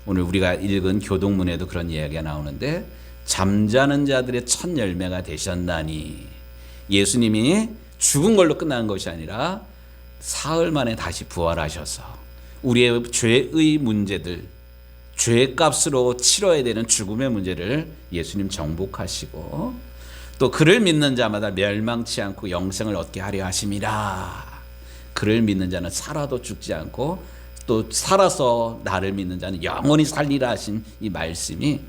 오늘 우리가 읽은 교동문에도 그런 이야기가 나오는데 잠자는 자들의 첫 열매가 되셨나니 예수님이 죽은 걸로 끝난 것이 아니라 사흘 만에 다시 부활하셔서 우리의 죄의 문제들, 죄값으로 치러야 되는 죽음의 문제를 예수님 정복하시고 또 그를 믿는 자마다 멸망치 않고 영생을 얻게 하려 하심이라. 그를 믿는 자는 살아도 죽지 않고 또 살아서 나를 믿는 자는 영원히 살리라 하신 이 말씀이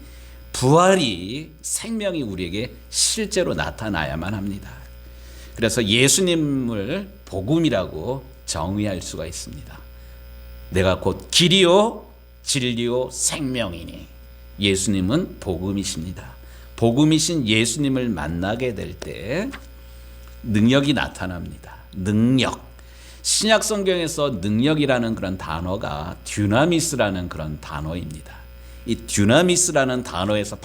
부활이 생명이 우리에게 실제로 나타나야만 합니다. 그래서 예수님을 복음이라고 정의할 수가 있습니다. 내가 곧 길이요 진리요 생명이니 예수님은 복음이십니다. 복음이신 예수님을 만나게 될 때 능력이 나타납니다. 능력. 신약 성경에서 능력이라는 그런 단어가 듀나미스라는 그런 단어입니다. 이 듀나미스라는 단어에서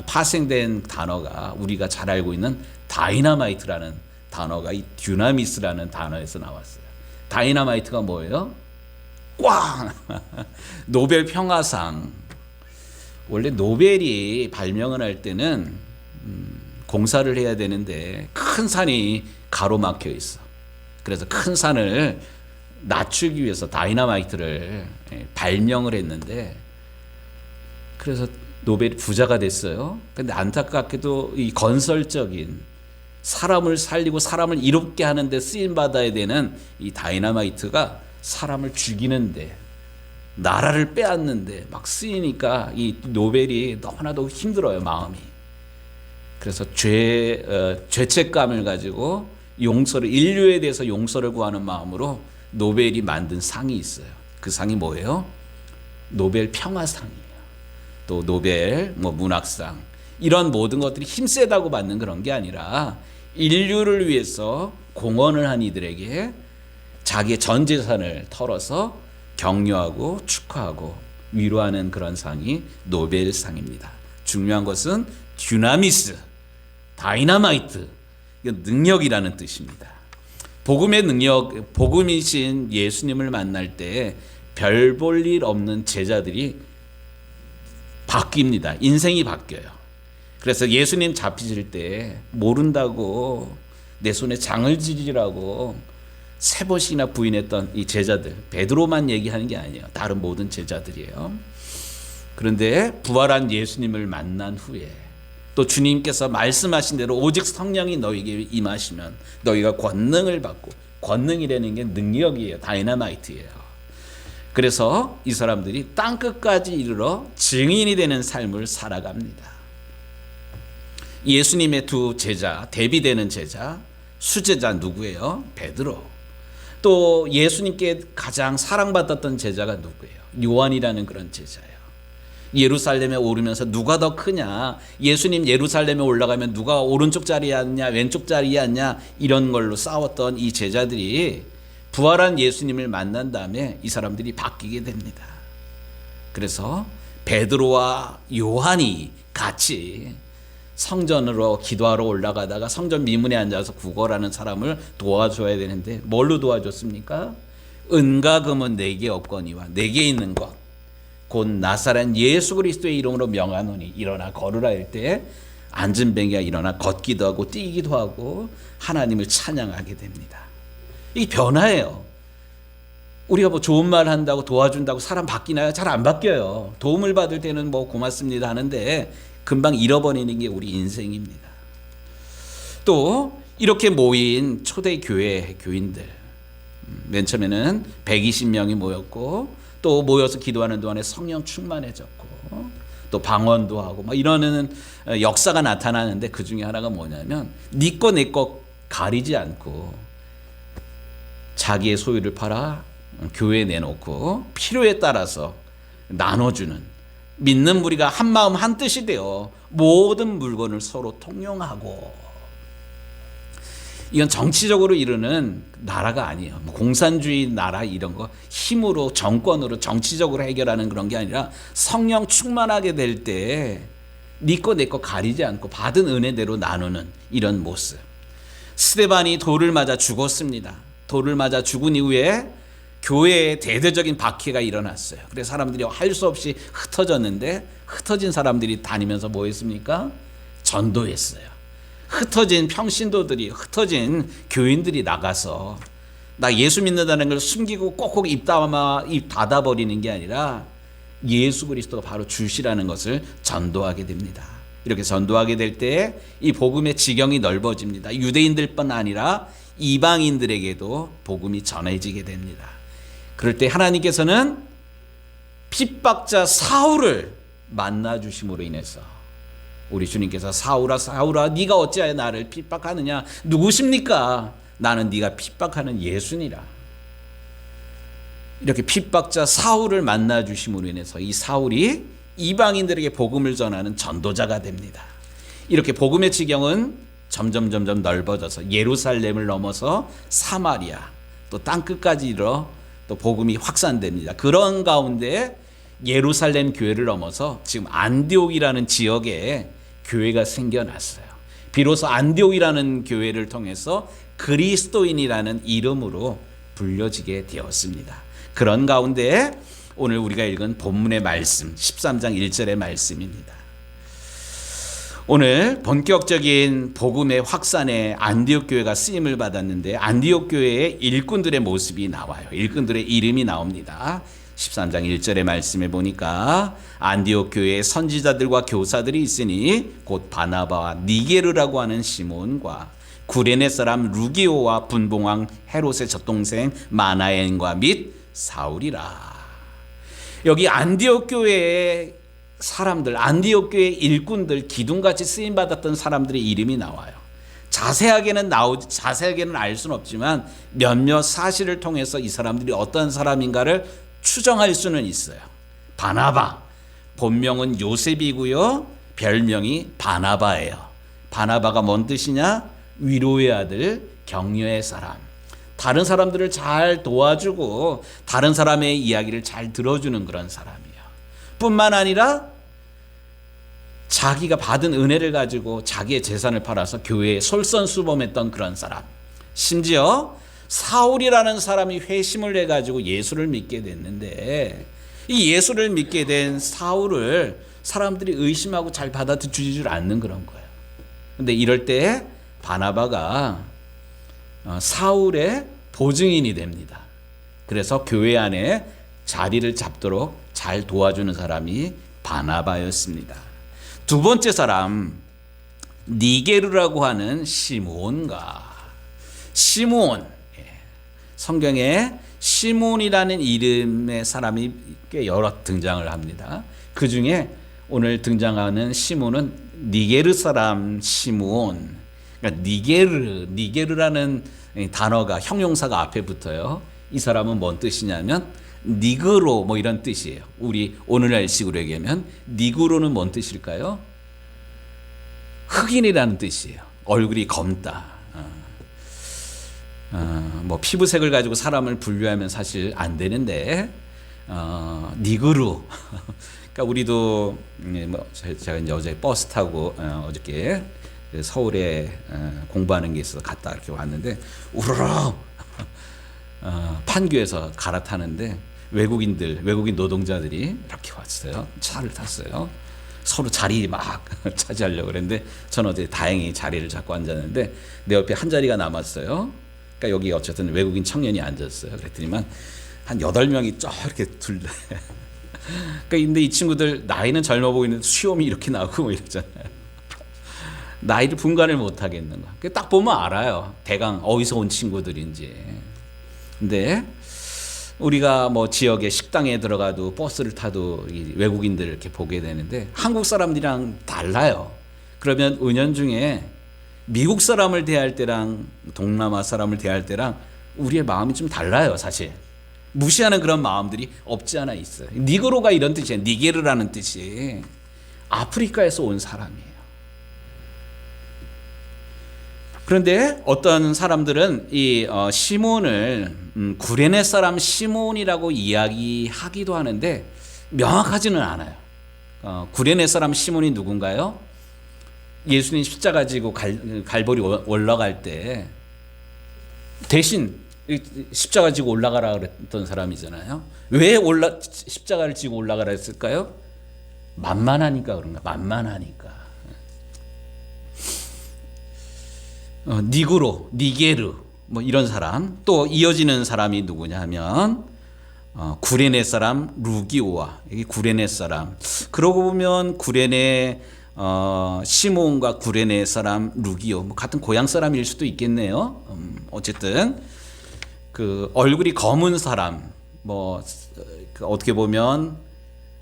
파생된 단어가 우리가 잘 알고 있는 다이너마이트라는 단어가 이 듀나미스라는 단어에서 나왔어요. 다이너마이트가 뭐예요? 꽝! 노벨 평화상. 원래 노벨이 발명을 할 때는 공사를 해야 되는데 큰 산이 가로막혀 있어. 그래서 큰 산을 낮추기 위해서 다이너마이트를 발명을 했는데 그래서 노벨이 부자가 됐어요. 근데 안타깝게도 이 건설적인 사람을 살리고 사람을 이롭게 하는데 쓰임받아야 되는 이 다이너마이트가 사람을 죽이는데 나라를 빼앗는데 막 쓰이니까 이 노벨이 너무나도 힘들어요, 마음이. 그래서 죄책감을 가지고 인류에 대해서 용서를 구하는 마음으로 노벨이 만든 상이 있어요. 그 상이 뭐예요? 노벨 평화상이에요. 또 노벨 문학상. 이런 모든 것들이 힘세다고 받는 그런 게 아니라 인류를 위해서 공헌을 한 이들에게 자기의 전 재산을 털어서 격려하고 축하하고 위로하는 그런 상이 노벨상입니다. 중요한 것은 듀나미스, 다이너마이트, 능력이라는 뜻입니다. 복음의 능력, 복음이신 예수님을 만날 때 별 볼 일 없는 제자들이 바뀝니다. 인생이 바뀌어요. 그래서 예수님 잡히실 때 모른다고 내 손에 장을 지지라고 3번씩이나 부인했던 이 제자들, 베드로만 얘기하는 게 아니에요. 다른 모든 제자들이에요. 그런데 부활한 예수님을 만난 후에 또 주님께서 말씀하신 대로 오직 성령이 너희에게 임하시면 너희가 권능을 받고, 권능이라는 게 능력이에요. 다이너마이트예요. 그래서 이 사람들이 땅끝까지 이르러 증인이 되는 삶을 살아갑니다. 예수님의 두 제자, 대비되는 제자, 수제자 누구예요? 베드로. 또 예수님께 가장 사랑받았던 제자가 누구예요? 요한이라는 그런 제자예요. 예루살렘에 오르면서 누가 더 크냐, 예수님 예루살렘에 올라가면 누가 오른쪽 자리에 앉냐 왼쪽 자리에 앉냐 이런 걸로 싸웠던 이 제자들이 부활한 예수님을 만난 다음에 이 사람들이 바뀌게 됩니다. 그래서 베드로와 요한이 같이 성전으로 기도하러 올라가다가 성전 미문에 앉아서 구걸하는 사람을 도와줘야 되는데 뭘로 도와줬습니까? 은과 금은 내게 없거니와 내게 있는 것 곧 나사렛 예수 그리스도의 이름으로 명하노니 일어나 걸으라 할 때 앉은 뱅이가 일어나 걷기도 하고 뛰기도 하고 하나님을 찬양하게 됩니다. 이 변화예요. 우리가 뭐 좋은 말 한다고 도와준다고 사람 바뀌나요? 잘 안 바뀌어요. 도움을 받을 때는 뭐 고맙습니다 하는데 금방 잃어버리는 게 우리 인생입니다. 또 이렇게 모인 초대 교회 교인들, 맨 처음에는 120명이 모였고 또 모여서 기도하는 동안에 성령 충만해졌고 또 방언도 하고 막 이러는 역사가 나타나는데 그 중에 하나가 뭐냐면 네 거 내 거 가리지 않고 자기의 소유를 팔아 교회에 내놓고 필요에 따라서 나눠주는, 믿는 무리가 한 마음 한 뜻이 되어 모든 물건을 서로 통용하고. 이건 정치적으로 이루는 나라가 아니에요. 공산주의 나라 이런 거 힘으로 정권으로 정치적으로 해결하는 그런 게 아니라 성령 충만하게 될 때 네 거 내 거 가리지 않고 받은 은혜대로 나누는 이런 모습. 스데반이 돌을 맞아 죽었습니다. 돌을 맞아 죽은 이후에 교회에 대대적인 박해가 일어났어요. 그래서 사람들이 할 수 없이 흩어졌는데 흩어진 사람들이 다니면서 뭐 했습니까? 전도했어요. 흩어진 평신도들이 흩어진 교인들이 나가서 나 예수 믿는다는 걸 숨기고 꼭꼭 입 닫아버리는 게 아니라 예수 그리스도가 바로 주시라는 것을 전도하게 됩니다. 이렇게 전도하게 될 때 이 복음의 지경이 넓어집니다. 유대인들뿐 아니라 이방인들에게도 복음이 전해지게 됩니다. 그럴 때 하나님께서는 핍박자 사울을 만나 주심으로 인해서 우리 주님께서 사울아 사울아 네가 어찌하여 나를 핍박하느냐 누구십니까? 나는 네가 핍박하는 예수니라. 이렇게 핍박자 사울을 만나 주심으로 인해서 이 사울이 이방인들에게 복음을 전하는 전도자가 됩니다. 이렇게 복음의 지경은 점점 넓어져서 예루살렘을 넘어서 사마리아 또 땅끝까지 이르러 또 복음이 확산됩니다. 그런 가운데 예루살렘 교회를 넘어서 지금 안디옥이라는 지역에 교회가 생겨났어요. 비로소 안디옥이라는 교회를 통해서 그리스도인이라는 이름으로 불려지게 되었습니다. 그런 가운데 오늘 우리가 읽은 본문의 말씀 13장 1절의 말씀입니다. 오늘 본격적인 복음의 확산에 안디옥 교회가 쓰임을 받았는데 안디옥 교회의 일꾼들의 모습이 나와요. 일꾼들의 이름이 나옵니다. 13장 1절의 말씀에 보니까 안디옥 교회에 선지자들과 교사들이 있으니 곧 바나바와 니게르라고 하는 시몬과 구레네 사람 루기오와 분봉왕 헤롯의 젖동생 마나엔과 및 사울이라. 여기 안디옥 교회의 사람들, 안디옥 교회의 일꾼들, 기둥같이 쓰임 받았던 사람들의 이름이 나와요. 자세하게는 알 수는 없지만 몇몇 사실을 통해서 이 사람들이 어떤 사람인가를 추정할 수는 있어요. 바나바, 본명은 요셉이고요. 별명이 바나바예요. 바나바가 뭔 뜻이냐? 위로의 아들, 격려의 사람. 다른 사람들을 잘 도와주고 다른 사람의 이야기를 잘 들어주는 그런 사람이에요. 뿐만 아니라 자기가 받은 은혜를 가지고 자기의 재산을 팔아서 교회에 솔선수범했던 그런 사람. 심지어 사울이라는 사람이 회심을 해가지고 예수를 믿게 됐는데 이 예수를 믿게 된 사울을 사람들이 의심하고 잘 받아주지 않는 그런 거예요. 근데 이럴 때 바나바가 사울의 보증인이 됩니다. 그래서 교회 안에 자리를 잡도록 잘 도와주는 사람이 바나바였습니다. 두 번째 사람 니게르라고 하는 시몬과 시몬, 성경에 시몬이라는 이름의 사람이 꽤 여러 등장을 합니다. 그 중에 오늘 등장하는 시몬은 니게르 사람 시몬. 그러니까 니게르라는 단어가 형용사가 앞에 붙어요. 이 사람은 뭔 뜻이냐면 니그로 뭐 이런 뜻이에요. 우리 오늘날식으로 얘기하면 니그로는 뭔 뜻일까요? 흑인이라는 뜻이에요. 얼굴이 검다. 뭐 피부색을 가지고 사람을 분류하면 사실 안 되는데 니그루. 그러니까 우리도 뭐 제가 이제 어제 버스 타고 어저께 서울에 공부하는 게 있어서 갔다 이렇게 왔는데 우르르 판교에서 갈아타는데 외국인 노동자들이 이렇게 왔어요. 차를 탔어요. 서로 자리 막 차지하려고 그랬는데 저는 어제 다행히 자리를 잡고 앉았는데 내 옆에 한 자리가 남았어요. 그러니까 여기 어쨌든 외국인 청년이 앉았어요. 그랬더니만 한 8명이 쫙 이렇게 둘러. 그러니까 근데 이 친구들 나이는 젊어 보이는데 수염이 이렇게 나고 뭐 이러잖아요. 나이를 분간을 못 하겠는 거야. 딱 보면 알아요. 대강 어디서 온 친구들인지. 근데 우리가 뭐 지역의 식당에 들어가도 버스를 타도 이 외국인들 이렇게 보게 되는데 한국 사람들이랑 달라요. 그러면 은연중에 미국 사람을 대할 때랑 동남아 사람을 대할 때랑 우리의 마음이 좀 달라요, 사실. 무시하는 그런 마음들이 없지 않아 있어요. 니그로가 이런 뜻이에요. 니게르라는 뜻이 아프리카에서 온 사람이에요. 그런데 어떤 사람들은 이 시몬을 구레네 사람 시몬이라고 이야기하기도 하는데 명확하지는 않아요. 구레네 사람 시몬이 누군가요? 예수님 십자가 지고 갈보리 올라갈 때 대신 십자가 지고 올라가라 그랬던 사람이잖아요. 왜 십자가를 지고 올라가라 했을까요? 만만하니까 그런가. 만만하니까. 니그로, 니게르 뭐 이런 사람. 또 이어지는 사람이 누구냐 하면 구레네 사람 루기오와, 여기 구레네 사람. 그러고 보면 구레네 시몬과 구레네 사람 루기오 뭐 같은 고향 사람일 수도 있겠네요. 어쨌든 그 얼굴이 검은 사람, 뭐 어떻게 보면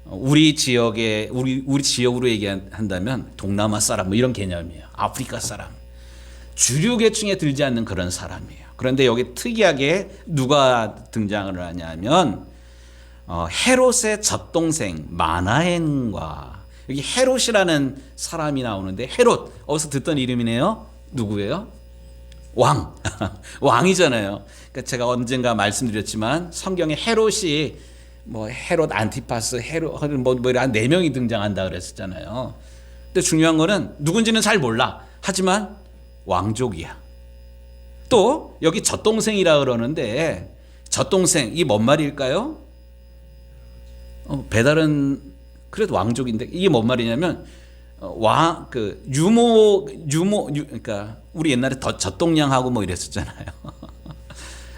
우리 지역에 우리 지역으로 얘기한다면 동남아 사람 뭐 이런 개념이에요. 아프리카 사람. 주류 계층에 들지 않는 그런 사람이에요. 그런데 여기 특이하게 누가 등장을 하냐면 헤롯의 젖동생 마나엔과, 여기 헤롯이라는 사람이 나오는데, 헤롯 어디서 듣던 이름이네요. 누구예요? 왕. 왕이잖아요. 그러니까 제가 언젠가 말씀드렸지만 성경에 헤롯이 뭐 헤롯 안티파스, 헤롯 뭐 이런 4명이 등장한다 그랬었잖아요. 근데 중요한 거는 누군지는 잘 몰라. 하지만 왕족이야. 또 여기 젖동생이라 그러는데, 젖동생 이 뭔 말일까요? 배달은 그래도 왕족인데 이게 뭔 말이냐면 유모 그러니까 우리 옛날에 젖동량하고 뭐 이랬었잖아요.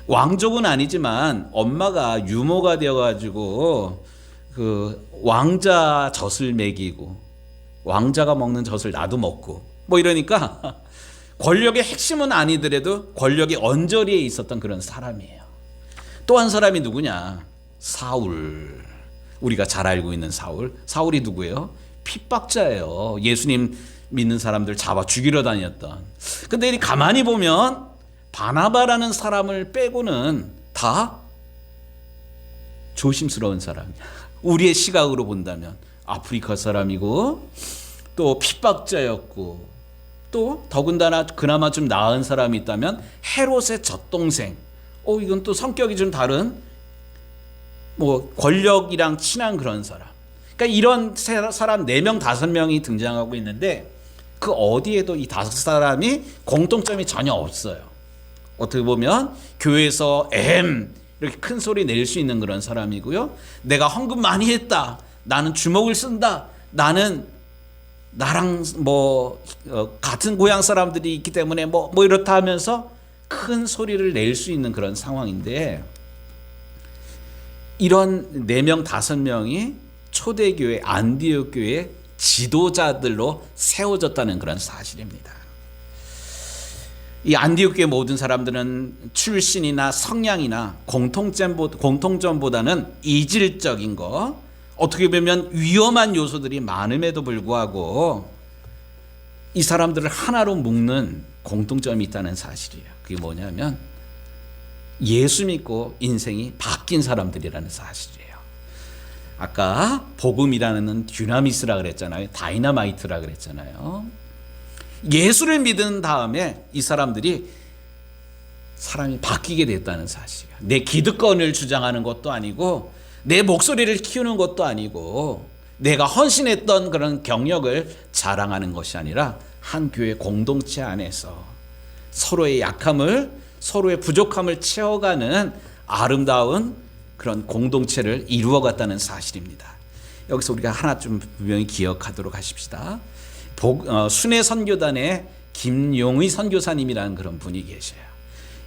왕족은 아니지만 엄마가 유모가 되어가지고 그 왕자 젖을 먹이고 왕자가 먹는 젖을 나도 먹고 뭐 이러니까 권력의 핵심은 아니더라도 권력의 언저리에 있었던 그런 사람이에요. 또 한 사람이 누구냐? 사울. 우리가 잘 알고 있는 사울. 사울이 누구예요? 핍박자예요. 예수님 믿는 사람들 잡아 죽이러 다녔던. 근데 가만히 보면 바나바라는 사람을 빼고는 다 조심스러운 사람이야. 우리의 시각으로 본다면 아프리카 사람이고 또 핍박자였고 또 더군다나 그나마 좀 나은 사람이 있다면 헤롯의 젖동생. 이건 또 성격이 좀 다른 뭐 권력이랑 친한 그런 사람. 그러니까 이런 사람 4명 5명이 등장하고 있는데 그 어디에도 이 5사람이 공통점이 전혀 없어요. 어떻게 보면 교회에서 이렇게 큰 소리 낼 수 있는 그런 사람이고요. 내가 헌금 많이 했다. 나는 주먹을 쓴다. 나는 나랑 뭐 같은 고향 사람들이 있기 때문에 뭐 이렇다 하면서 큰 소리를 낼 수 있는 그런 상황인데, 이런 4명 5명이 초대교회 안디옥 교회 지도자들로 세워졌다는 그런 사실입니다. 이 안디옥 교회 모든 사람들은 출신이나 성향이나 공통점보다는 이질적인 거, 어떻게 보면 위험한 요소들이 많음에도 불구하고 이 사람들을 하나로 묶는 공통점이 있다는 사실이에요. 그게 뭐냐면 예수 믿고 인생이 바뀐 사람들이라는 사실이에요. 아까 복음이라는 디나미스라 그랬잖아요. 다이너마이트라 그랬잖아요. 예수를 믿은 다음에 이 사람들이 사람이 바뀌게 됐다는 사실이에요. 내 기득권을 주장하는 것도 아니고 내 목소리를 키우는 것도 아니고 내가 헌신했던 그런 경력을 자랑하는 것이 아니라 한 교회 공동체 안에서 서로의 약함을, 서로의 부족함을 채워가는 아름다운 그런 공동체를 이루어갔다는 사실입니다. 여기서 우리가 하나 좀 분명히 기억하도록 하십시다. 순회 선교단의 김용의 선교사님이라는 그런 분이 계셔요.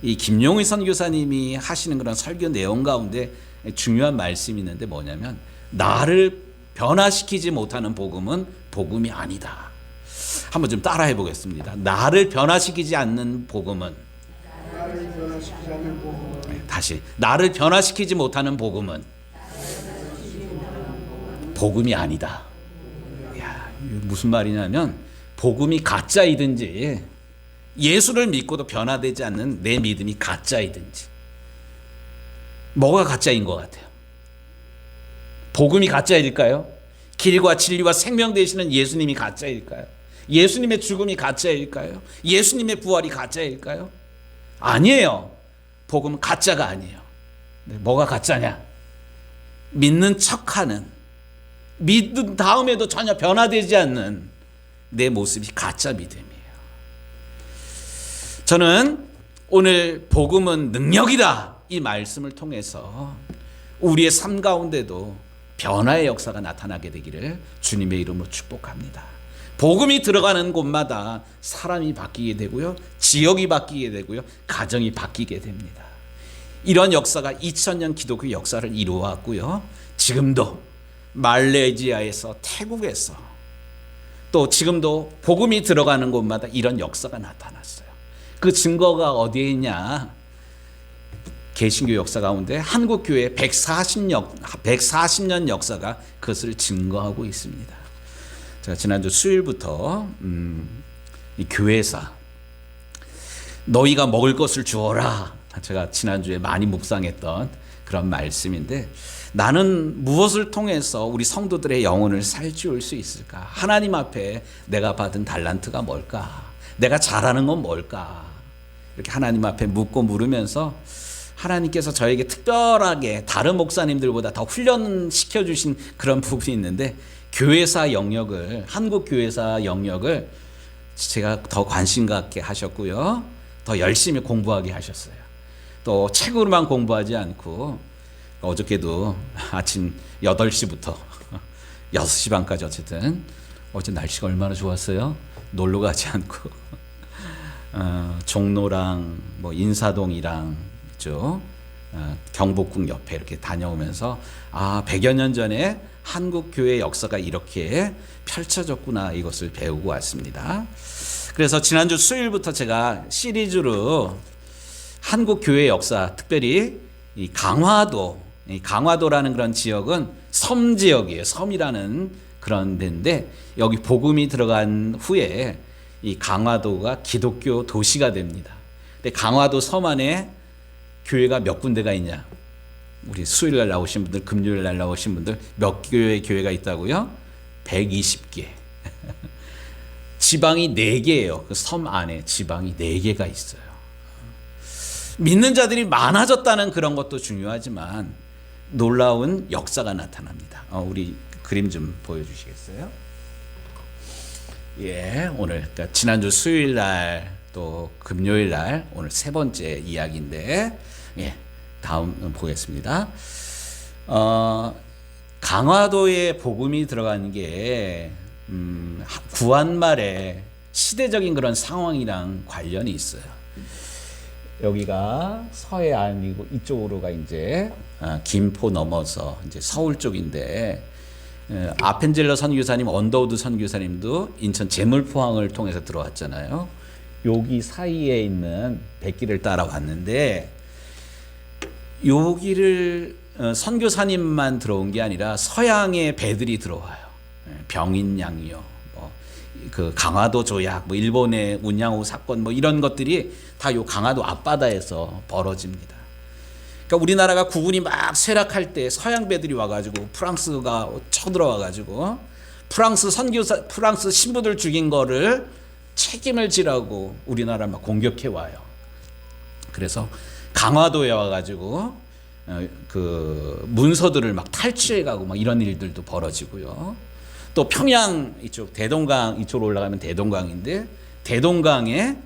이 김용의 선교사님이 하시는 그런 설교 내용 가운데 중요한 말씀이 있는데 뭐냐면, 나를 변화시키지 못하는 복음은 복음이 아니다. 한번 좀 따라해 보겠습니다. 나를 변화시키지 않는 복음은, 다시, 나를 변화시키지 못하는 복음은 복음이 아니다. 야, 무슨 말이냐면 복음이 가짜이든지 예수를 믿고도 변화되지 않는 내 믿음이 가짜이든지, 뭐가 가짜인 것 같아요? 복음이 가짜일까요? 길과 진리와 생명 되시는 예수님이 가짜일까요? 예수님의 죽음이 가짜일까요? 예수님의 부활이 가짜일까요? 아니에요. 복음은 가짜가 아니에요. 뭐가 가짜냐? 믿는 척하는, 믿은 다음에도 전혀 변화되지 않는 내 모습이 가짜 믿음이에요. 저는 오늘 복음은 능력이다, 이 말씀을 통해서 우리의 삶 가운데도 변화의 역사가 나타나게 되기를 주님의 이름으로 축복합니다. 복음이 들어가는 곳마다 사람이 바뀌게 되고요, 지역이 바뀌게 되고요, 가정이 바뀌게 됩니다. 이런 역사가 2000년 기독교 역사를 이루어왔고요, 지금도 말레이시아에서, 태국에서, 또 지금도 복음이 들어가는 곳마다 이런 역사가 나타났어요. 그 증거가 어디에 있냐? 개신교 역사 가운데 한국교회 140년 역사가 그것을 증거하고 있습니다. 제가 지난주 수요일부터 이 교회사, 너희가 먹을 것을 주어라, 제가 지난주에 많이 묵상했던 그런 말씀인데, 나는 무엇을 통해서 우리 성도들의 영혼을 살찌울 수 있을까? 하나님 앞에 내가 받은 달란트가 뭘까? 내가 잘하는 건 뭘까? 이렇게 하나님 앞에 묻고 물으면서 하나님께서 저에게 특별하게 다른 목사님들보다 더 훈련시켜 주신 그런 부분이 있는데, 교회사 영역을, 한국 교회사 영역을 제가 더 관심 갖게 하셨고요, 더 열심히 공부하게 하셨어요. 또 책으로만 공부하지 않고, 어저께도 아침 8시부터 6시 반까지, 어쨌든 어제 날씨가 얼마나 좋았어요. 놀러 가지 않고 종로랑 뭐 인사동이랑 있죠, 경복궁 옆에 이렇게 다녀오면서 100여 년 전에 한국 교회 역사가 이렇게 펼쳐졌구나, 이것을 배우고 왔습니다. 그래서 지난주 수요일부터 제가 시리즈로 한국 교회 역사, 특별히 이 강화도라는 그런 지역은 섬 지역이에요. 섬이라는 그런 데인데, 여기 복음이 들어간 후에 이 강화도가 기독교 도시가 됩니다. 근데 강화도 섬 안에 교회가 몇 군데가 있냐? 우리 수요일 날 나오신 분들, 금요일 날 나오신 분들, 몇 교회의 교회가 있다고요? 120개. 지방이 4개예요. 그 섬 안에 지방이 4개가 있어요. 믿는 자들이 많아졌다는 그런 것도 중요하지만 놀라운 역사가 나타납니다. 우리 그림 좀 보여주시겠어요? 예, 오늘 그러니까 지난주 수요일 날 또 금요일 날 오늘 3번째 이야기인데, 예, 다음 보겠습니다. 강화도에 복음이 들어가는 게 구한말에 시대적인 그런 상황이랑 관련이 있어요. 여기가 서해안이고 이쪽으로가 이제 김포 넘어서 이제 서울 쪽인데, 아펜젤러 선교사님, 언더우드 선교사님도 인천 제물포항을 통해서 들어왔잖아요. 여기 사이에 있는 백길을 따라왔는데, 여기를 선교사님만 들어온 게 아니라 서양의 배들이 들어와요. 병인양요, 그 강화도 조약, 일본의 운양호 사건, 이런 것들이 다 요 강화도 앞바다에서 벌어집니다. 그러니까 우리나라가 국운이 막 쇠락할 때 서양 배들이 와가지고 프랑스가 쳐들어와가지고 프랑스 신부들 죽인 거를 책임을 지라고 우리나라 막 공격해 와요. 그래서 강화도에 와가지고 그 문서들을 막 탈취해가고 막 이런 일들도 벌어지고요. 또 평양 이쪽 대동강 이쪽으로 올라가면 대동강인데, 대동강에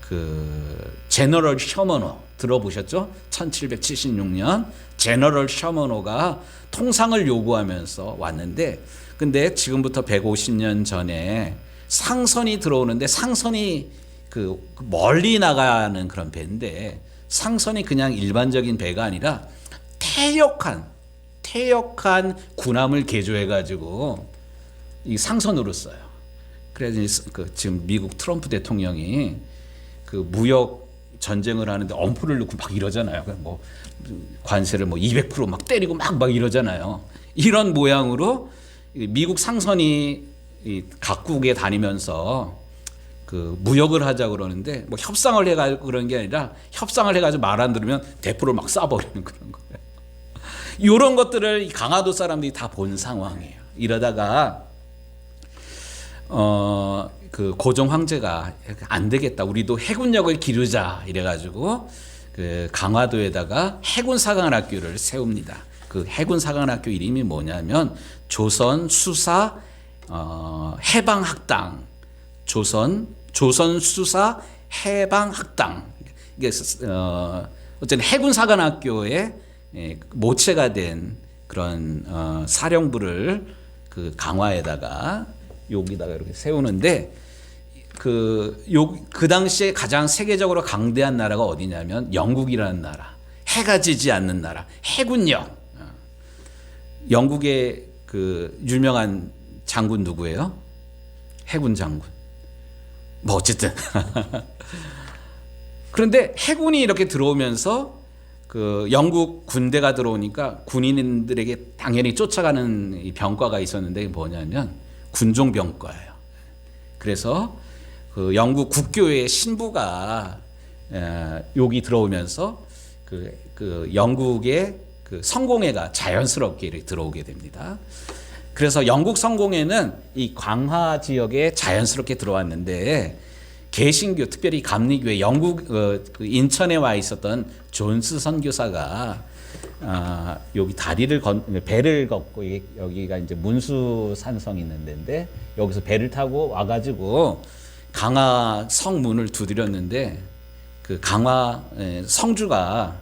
그 제너럴 셔머노 들어보셨죠? 1776년 제너럴 셔머노가 통상을 요구하면서 왔는데, 근데 지금부터 150년 전에 상선이 들어오는데, 상선이 그 멀리 나가는 그런 배인데, 상선이 그냥 일반적인 배가 아니라 퇴역한 군함을 개조해가지고 이 상선으로 써요. 그래서 지금 미국 트럼프 대통령이 그 무역 전쟁을 하는데 엄포를 넣고 막 이러잖아요. 뭐 관세를 200% 막 때리고 막 이러잖아요. 이런 모양으로 미국 상선이 각국에 다니면서 그 무역을 하자 그러는데, 협상을 해가지고 그런 게 아니라, 협상을 해가지고 말 안 들으면 대포를 막 쏴버리는 그런 거예요. 이런 것들을 강화도 사람들이 다 본 상황이에요. 이러다가 그 고종 황제가 안 되겠다, 우리도 해군력을 기르자 이래가지고 그 강화도에다가 해군 사관학교를 세웁니다. 그 해군 사관학교 이름이 뭐냐면 조선 수사 해방학당, 조선 수사 해방학당, 이게 어쨌든 해군사관학교의 모체가 된 그런 사령부를 그 강화에다가 여기다가 이렇게 세우는데 그 당시에 가장 세계적으로 강대한 나라가 어디냐면 영국이라는 나라. 해가 지지 않는 나라. 해군력. 영국의 그 유명한 장군 누구예요? 해군 장군. 뭐 어쨌든 그런데 해군이 이렇게 들어오면서 그 영국 군대가 들어오니까 군인들에게 당연히 쫓아가는 이 병과가 있었는데 뭐냐면 군종 병과예요. 그래서 그 영국 국교의 신부가 여기 들어오면서 그 영국의 그 성공회가 자연스럽게 이렇게 들어오게 됩니다. 그래서 영국 성공회는 이 광화 지역에 자연스럽게 들어왔는데 개신교, 특별히 감리교회, 영국 그 인천에 와 있었던 존스 선교사가 여기 배를 걷고 여기가 이제 문수산성이 있는 데인데 여기서 배를 타고 와가지고 강화 성문을 두드렸는데 그 강화 성주가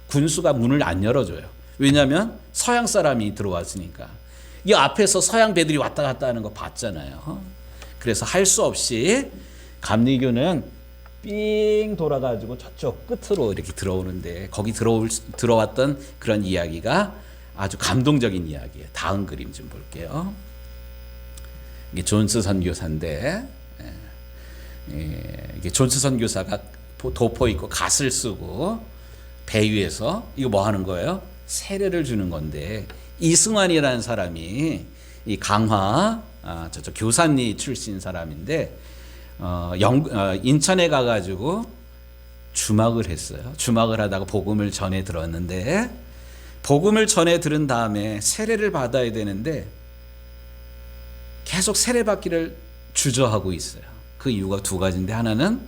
군수가 문을 안 열어줘요. 왜냐하면 서양 사람이 들어왔으니까. 이 앞에서 서양 배들이 왔다 갔다 하는 거 봤잖아요. 그래서 할 수 없이 감리교는 삥 돌아가지고 저쪽 끝으로 이렇게 들어오는데 거기 들어왔던 그런 이야기가 아주 감동적인 이야기예요. 다음 그림 좀 볼게요. 이게 존스 선교사인데 이게 존스 선교사가 도포 입고 갓을 쓰고 배 위에서 이거 뭐 하는 거예요? 세례를 주는 건데 이승환이라는 사람이 이 강화 저쪽 교산리 출신 사람인데 인천에 가가지고 주막을 했어요. 주막을 하다가 복음을 전해 들었는데 복음을 전해 들은 다음에 세례를 받아야 되는데 계속 세례 받기를 주저하고 있어요. 그 이유가 두 가지인데 하나는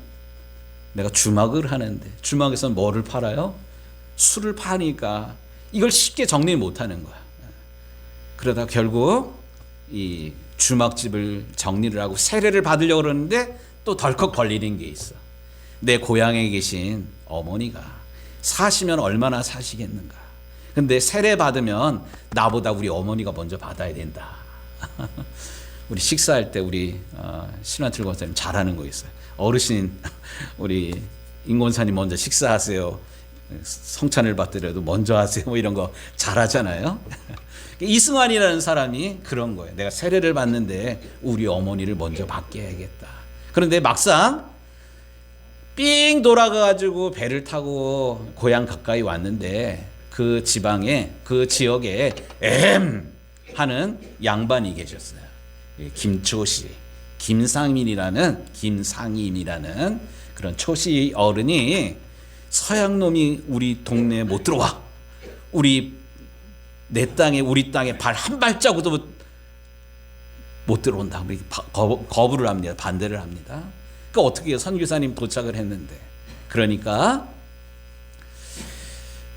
내가 주막을 하는데 주막에서는 뭐를 팔아요? 술을 파니까 이걸 쉽게 정리 못하는 거야. 그러다 결국 이 주막집을 정리를 하고 세례를 받으려고 그러는데 또 덜컥 걸리는 게 있어. 내 고향에 계신 어머니가 사시면 얼마나 사시겠는가. 근데 세례 받으면 나보다 우리 어머니가 먼저 받아야 된다. 우리 식사할 때 우리 신한철 권사님 잘하는 거 있어요. 어르신 우리 임권사님 먼저 식사하세요. 성찬을 받더라도 먼저 하세요. 뭐 이런 거 잘하잖아요. 이승환이라는 사람이 그런 거예요. 내가 세례를 받는데 우리 어머니를 먼저 받게 해야겠다. 그런데 막상 삥 돌아가가지고 배를 타고 고향 가까이 왔는데 그 지방에 그 지역에 하는 양반이 계셨어요. 김초시, 김상임이라는 그런 초시 어른이 서양 놈이 우리 동네에 못 들어와. 내 땅에 우리 땅에 발 한 발자국도 못 들어온다. 거부를 합니다. 반대를 합니다. 그러니까 어떻게 해요? 선교사님 도착을 했는데 그러니까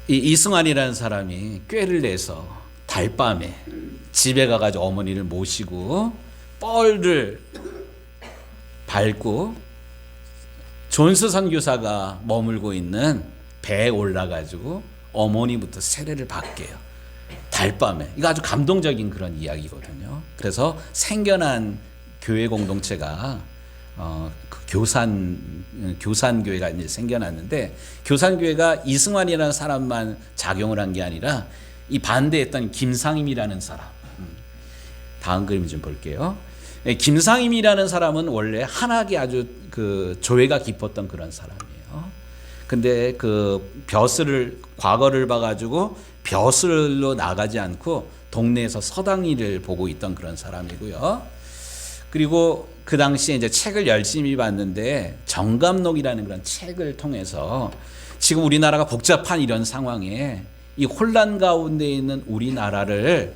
이 이승환이라는 사람이 꾀를 내서 달밤에 집에 가가지고 어머니를 모시고 뻘을 밟고 존스 선교사가 머물고 있는 배에 올라가지고 어머니부터 세례를 받게요. 달밤에. 이거 아주 감동적인 그런 이야기거든요. 그래서 생겨난 교회 공동체가 그 교산교회가 이제 생겨났는데 교산교회가 이승환이라는 사람만 작용을 한 게 아니라 이 반대했던 김상임이라는 사람. 다음 그림 좀 볼게요. 김상임이라는 사람은 원래 한학이 아주 그 조예가 깊었던 그런 사람이에요. 근데 그 과거를 봐가지고 벼슬로 나가지 않고 동네에서 서당일을 보고 있던 그런 사람이고요. 그리고 그 당시에 이제 책을 열심히 봤는데 정감록이라는 그런 책을 통해서 지금 우리나라가 복잡한 이런 상황에 이 혼란 가운데 있는 우리나라를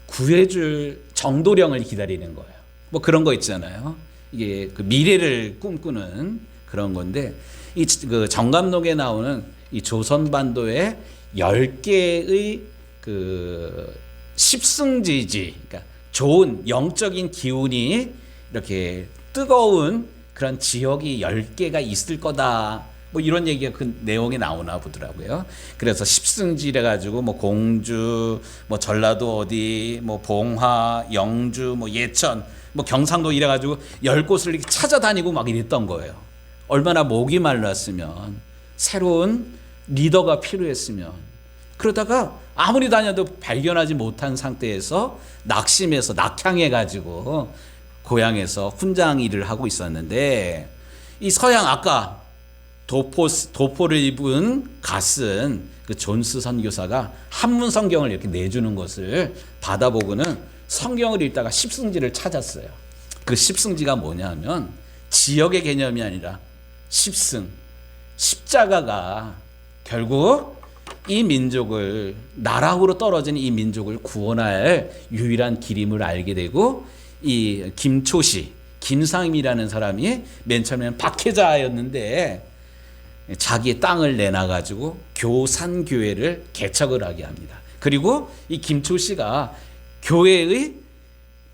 구해줄 정도령을 기다리는 거예요. 뭐 그런 거 있잖아요. 이게 그 미래를 꿈꾸는 그런 건데 이 그 정감록에 나오는 이 조선반도의 10개의 그 십승지지, 그러니까 좋은 영적인 기운이 이렇게 뜨거운 그런 지역이 10개가 있을 거다. 뭐 이런 얘기가 그 내용에 나오나 보더라고요. 그래서 십승지래 가지고 뭐 공주, 뭐 전라도 어디, 뭐 봉화, 영주, 뭐 예천, 뭐 경상도 이래 가지고 10곳을 이렇게 찾아다니고 막 이랬던 거예요. 얼마나 목이 말랐으면, 새로운 리더가 필요했으면. 그러다가 아무리 다녀도 발견하지 못한 상태에서 낙심해서 낙향해 가지고 고향에서 훈장 일을 하고 있었는데, 이 서양 아까 도포를 입은 갓은 그 존스 선교사가 한문 성경을 이렇게 내주는 것을 받아보고는 성경을 읽다가 십승지를 찾았어요. 그 십승지가 뭐냐면 지역의 개념이 아니라 십승, 십자가가 결국 이 민족을, 나락으로 떨어진 이 민족을 구원할 유일한 길임을 알게 되고, 이 김초시, 김상임이라는 사람이 맨 처음에는 박해자였는데 자기의 땅을 내놔가지고 교산교회를 개척을 하게 합니다. 그리고 이 김초시가 교회의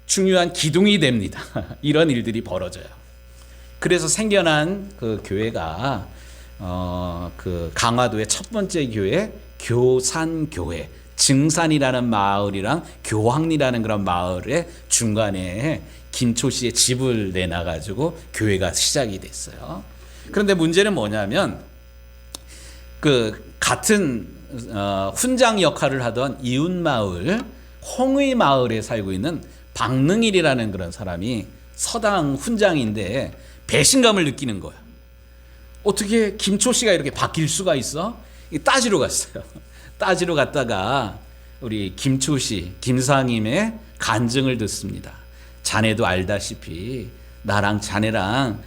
중요한 기둥이 됩니다. 이런 일들이 벌어져요. 그래서 생겨난 그 교회가 그 강화도의 첫 번째 교회, 교산교회, 증산이라는 마을이랑 교황리라는 그런 마을의 중간에 김초시의 집을 내놔가지고 교회가 시작이 됐어요. 그런데 문제는 뭐냐면 그 같은 훈장 역할을 하던 이웃 마을, 홍의 마을에 살고 있는 박능일이라는 그런 사람이 서당 훈장인데 배신감을 느끼는 거예요. 어떻게 김초시가 이렇게 바뀔 수가 있어? 따지러 갔어요. 따지러 갔다가 우리 김초시, 김상임의 간증을 듣습니다. 자네도 알다시피 나랑 자네랑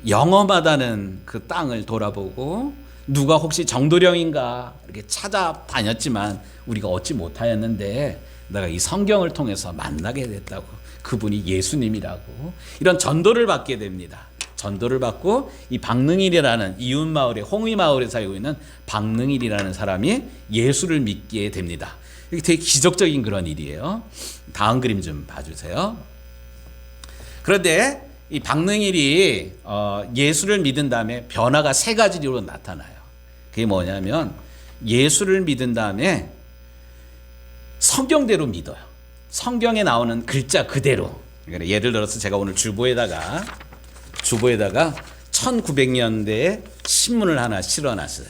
영험하다는 그 땅을 돌아보고 누가 혹시 정도령인가 이렇게 찾아다녔지만 우리가 얻지 못하였는데 내가 이 성경을 통해서 만나게 됐다고. 그분이 예수님이라고. 이런 전도를 받게 됩니다. 전도를 받고 이 박능일이라는 이웃 마을에, 홍의 마을에 살고 있는 박능일이라는 사람이 예수를 믿게 됩니다. 이게 되게 기적적인 그런 일이에요. 다음 그림 좀 봐주세요. 그런데 이 박능일이 예수를 믿은 다음에 변화가 세 가지로 나타나요. 그게 뭐냐면 예수를 믿은 다음에 성경대로 믿어요. 성경에 나오는 글자 그대로. 그러니까 예를 들어서 제가 오늘 주보에다가 1900년대에 신문을 하나 실어놨어요.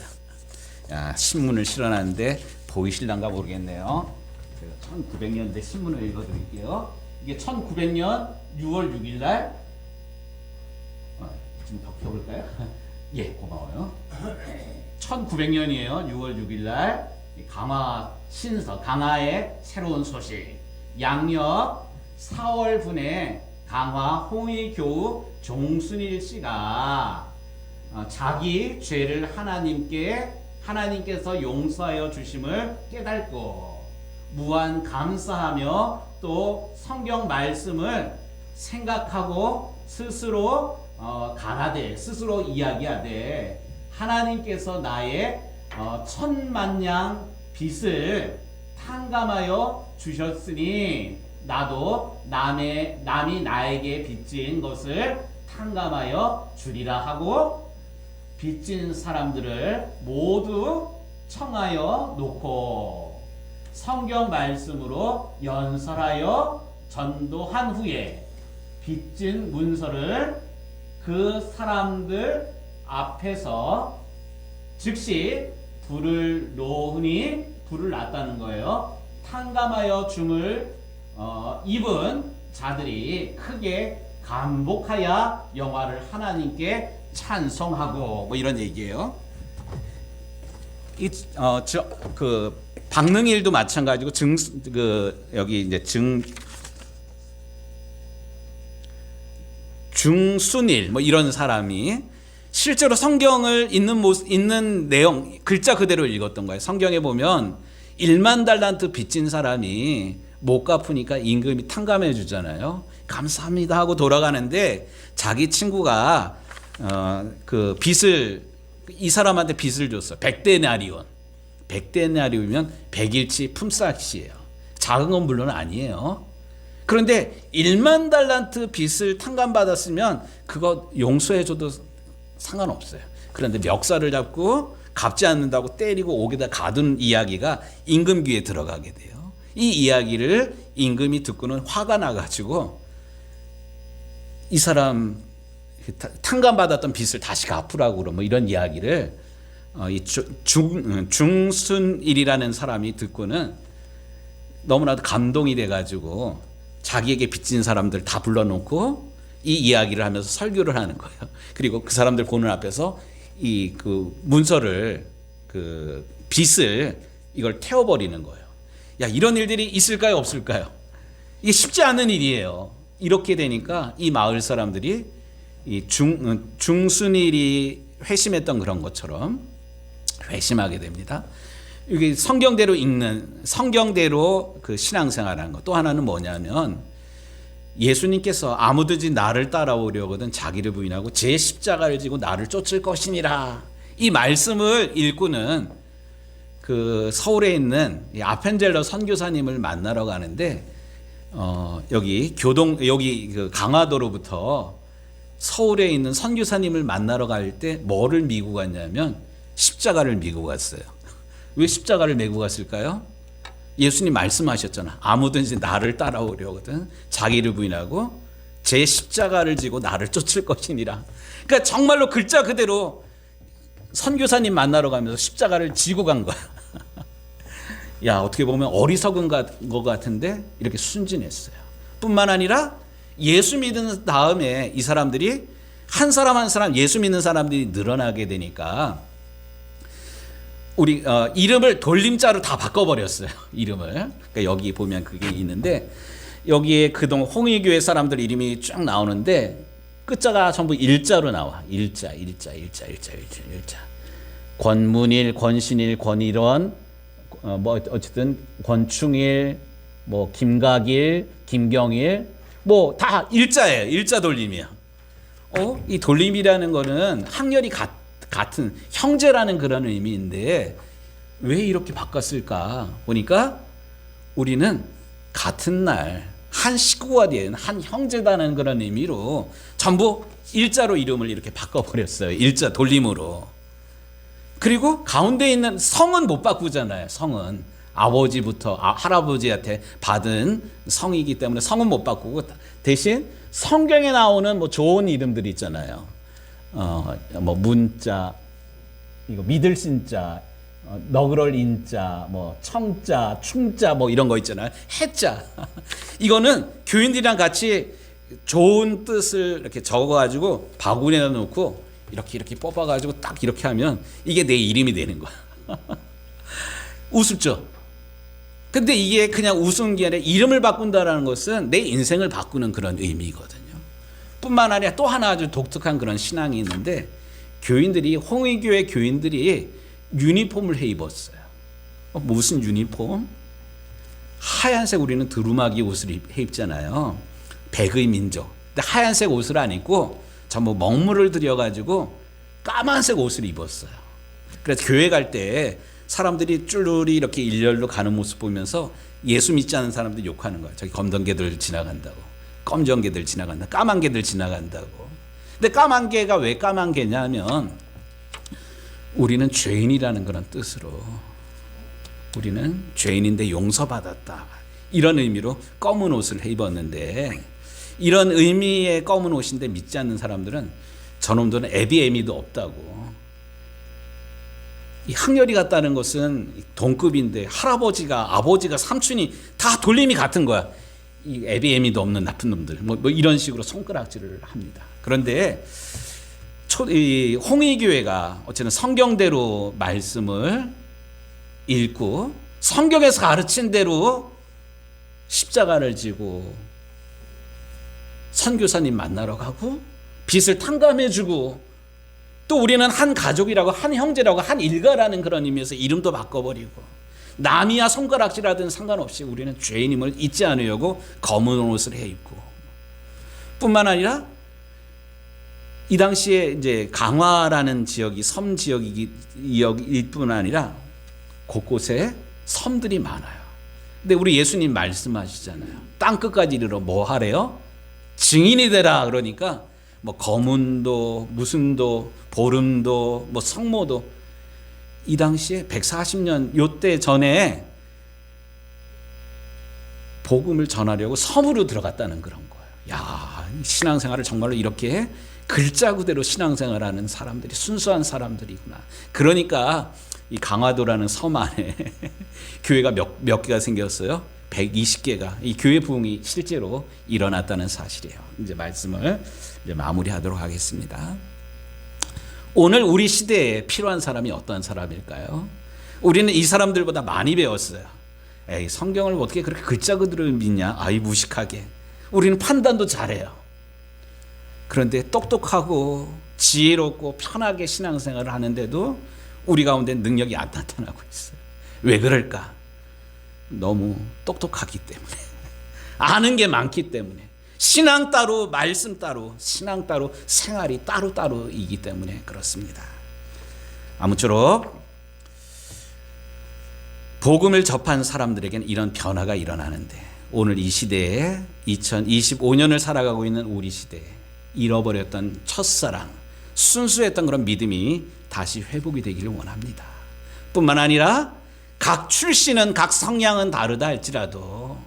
신문을 실어놨는데 보이실란가 모르겠네요. 제가 1900년대 신문을 읽어드릴게요. 이게 1900년 6월 6일 날 좀 더 켜볼까요? 예, 고마워요. 1900년이에요. 6월 6일 날 강화 신서, 강화의 새로운 소식. 양력 4월 분에 강화 홍의교우 종순일 씨가 자기 죄를 하나님께서 용서하여 주심을 깨닫고 무한 감사하며 또 성경 말씀을 생각하고 스스로 가라되, 스스로 이야기하되 하나님께서 나의 천만냥 빚을 탕감하여 주셨으니 나도 남이 나에게 빚진 것을 탕감하여 주리라 하고 빚진 사람들을 모두 청하여 놓고 성경 말씀으로 연설하여 전도한 후에 빚진 문서를 그 사람들 앞에서 즉시 불을 놓으니, 불을 놨다는 거예요. 탕감하여 줌을 입은 자들이 크게 감복하여 영화를 하나님께 찬송하고, 뭐 이런 얘기예요. 그 박능일도 마찬가지고 여기 이제 중순일 뭐 이런 사람이 실제로 성경을 읽는 내용 글자 그대로 읽었던 거예요. 성경에 보면 1만 달란트 빚진 사람이 못 갚으니까 임금이 탕감해 주잖아요. 감사합니다 하고 돌아가는데 자기 친구가 그 빚을, 이 사람한테 빚을 줬어. 100데나리온. 100데나리온이면 100일치 품삯이에요. 작은 건 물론 아니에요. 그런데 1만 달란트 빚을 탕감받았으면 그거 용서해줘도 상관없어요. 그런데 멱살을 잡고 갚지 않는다고 때리고 옥에다 가둔 이야기가 임금 귀에 들어가게 돼요. 이 이야기를 임금이 듣고는 화가 나가지고 이 사람 탕감받았던 빚을 다시 갚으라고 뭐 이런 이야기를 이 중순일이라는 사람이 듣고는 너무나도 감동이 돼가지고 자기에게 빚진 사람들 다 불러놓고 이 이야기를 하면서 설교를 하는 거예요. 그리고 그 사람들 보는 앞에서 이 그 문서를 그 빚을 이걸 태워버리는 거예요. 야, 이런 일들이 있을까요, 없을까요? 이게 쉽지 않은 일이에요. 이렇게 되니까 이 마을 사람들이 이 중순일이 회심했던 그런 것처럼 회심하게 됩니다. 이게 성경대로 읽는, 성경대로 그 신앙생활하는 것. 또 하나는 뭐냐면 예수님께서 아무든지 나를 따라오려거든 자기를 부인하고 제 십자가를 지고 나를 쫓을 것이니라. 이 말씀을 읽고는 그 서울에 있는 아펜젤러 선교사님을 만나러 가는데 여기 그 강화도로부터 서울에 있는 선교사님을 만나러 갈 때 뭐를 미고 갔냐면 십자가를 미고 갔어요. 왜 십자가를 메고 갔을까요? 예수님 말씀하셨잖아. 아무든지 나를 따라오려거든 자기를 부인하고 제 십자가를 지고 나를 쫓을 것이니라. 그러니까 정말로 글자 그대로 선교사님 만나러 가면서 십자가를 지고 간 거야. 야, 어떻게 보면 어리석은 것 같은데 이렇게 순진했어요. 뿐만 아니라 예수 믿은 다음에 이 사람들이 한 사람 한 사람 예수 믿는 사람들이 늘어나게 되니까 우리 이름을 돌림자로 다 바꿔버렸어요. 이름을. 그러니까 여기 보면 그게 있는데 여기에 그동안 홍의교회 사람들 이름이 쭉 나오는데 끝자가 전부 일자로 나와. 일자. 권문일, 권신일, 권일원, 뭐 어쨌든 권충일, 뭐 김각일, 김경일, 뭐 다 일자예요. 일자 돌림이야. 이 돌림이라는 거는 학렬이 같은 형제라는 그런 의미인데 왜 이렇게 바꿨을까 보니까 우리는 같은 날 한 식구가 된 한 형제다는 그런 의미로 전부 일자로 이름을 이렇게 바꿔버렸어요. 일자 돌림으로. 그리고 가운데 있는 성은 못 바꾸잖아요. 성은 아버지부터 할아버지한테 받은 성이기 때문에 성은 못 바꾸고 대신 성경에 나오는 뭐 좋은 이름들이 있잖아요. 뭐 문자, 이거 믿을 신자, 너그럴 인자, 뭐 청자, 충자, 뭐 이런 거 있잖아요. 해자. 이거는 교인들이랑 같이 좋은 뜻을 이렇게 적어가지고 바구니에다 놓고 이렇게 뽑아가지고 딱 이렇게 하면 이게 내 이름이 되는 거야. 우습죠? 근데 이게 그냥 우스운 게 아니라 이름을 바꾼다라는 것은 내 인생을 바꾸는 그런 의미거든요. 뿐만 아니라 또 하나 아주 독특한 그런 신앙이 있는데 홍의교회 교인들이 유니폼을 해 입었어요. 무슨 유니폼? 하얀색 우리는 두루마기 옷을 해 입잖아요. 백의 민족. 근데 하얀색 옷을 안 입고 전부 먹물을 들여가지고 까만색 옷을 입었어요. 그래서 교회 갈 때 사람들이 쭈루리 이렇게 일렬로 가는 모습 보면서 예수 믿지 않는 사람들이 욕하는 거예요. 저기 검던 개들 지나간다고. 검정 개들 지나간다. 까만 개들 지나간다고. 근데 까만 개가 왜 까만 개냐면 우리는 죄인이라는 그런 뜻으로 우리는 죄인인데 용서받았다. 이런 의미로 검은 옷을 입었는데 이런 의미의 검은 옷인데 믿지 않는 사람들은 저놈들은 애비애미도 없다고. 이 학렬이 같다는 것은 동급인데 할아버지가 아버지가 삼촌이 다 돌림이 같은 거야. 이 애비애미도 없는 나쁜 놈들 뭐 이런 식으로 손가락질을 합니다. 그런데 이 홍의교회가 어쨌든 성경대로 말씀을 읽고 성경에서 가르친 대로 십자가를 지고 선교사님 만나러 가고 빚을 탕감해주고 또 우리는 한 가족이라고 한 형제라고 한 일가라는 그런 의미에서 이름도 바꿔버리고 남이야 손가락질하든 상관없이 우리는 죄인임을 잊지 않으려고 검은 옷을 해 입고 뿐만 아니라 이 당시에 이제 강화라는 지역이 섬 지역일 뿐 아니라 곳곳에 섬들이 많아요. 근데 우리 예수님 말씀하시잖아요. 땅 끝까지 이르러 뭐 하래요? 증인이 되라. 그러니까 뭐 거문도 무슨 도 보름도 뭐 성모도 이 당시에 140년 요때 전에 복음을 전하려고 섬으로 들어갔다는 그런 거예요. 야, 신앙생활을 정말로 이렇게 글자 그대로 신앙생활하는 사람들이 순수한 사람들이구나. 그러니까 이 강화도라는 섬 안에 교회가 몇 개가 생겼어요? 120개가. 이 교회 부흥이 실제로 일어났다는 사실이에요. 이제 말씀을 이제 마무리하도록 하겠습니다. 오늘 우리 시대에 필요한 사람이 어떤 사람일까요? 우리는 이 사람들보다 많이 배웠어요. 에이, 성경을 어떻게 그렇게 글자 그대로 믿냐? 아이, 무식하게. 우리는 판단도 잘해요. 그런데 똑똑하고 지혜롭고 편하게 신앙생활을 하는데도 우리 가운데 능력이 안 나타나고 있어요. 왜 그럴까? 너무 똑똑하기 때문에, 아는 게 많기 때문에, 신앙 따로 말씀 따로 신앙 따로 생활이 따로따로이기 때문에 그렇습니다. 아무쪼록 복음을 접한 사람들에게는 이런 변화가 일어나는데, 오늘 이 시대에 2025년을 살아가고 있는 우리 시대에 잃어버렸던 첫사랑, 순수했던 그런 믿음이 다시 회복이 되기를 원합니다. 뿐만 아니라 각 출신은 각 성향은 다르다 할지라도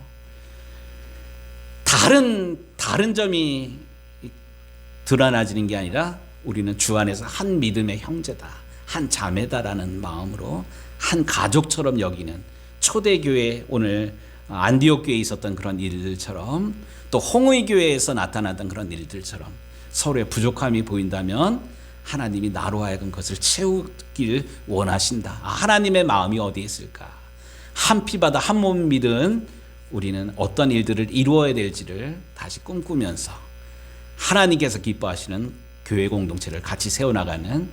다른 점이 드러나지는 게 아니라 우리는 주 안에서 한 믿음의 형제다, 한 자매다라는 마음으로 한 가족처럼 여기는, 초대교회 오늘 안디옥 교회에 있었던 그런 일들처럼, 또 홍의 교회에서 나타났던 그런 일들처럼 서로의 부족함이 보인다면 하나님이 나로 하여금 그것을 채우길 원하신다. 하나님의 마음이 어디에 있을까? 한 피바다 한 몸 믿은 우리는 어떤 일들을 이루어야 될지를 다시 꿈꾸면서 하나님께서 기뻐하시는 교회 공동체를 같이 세워나가는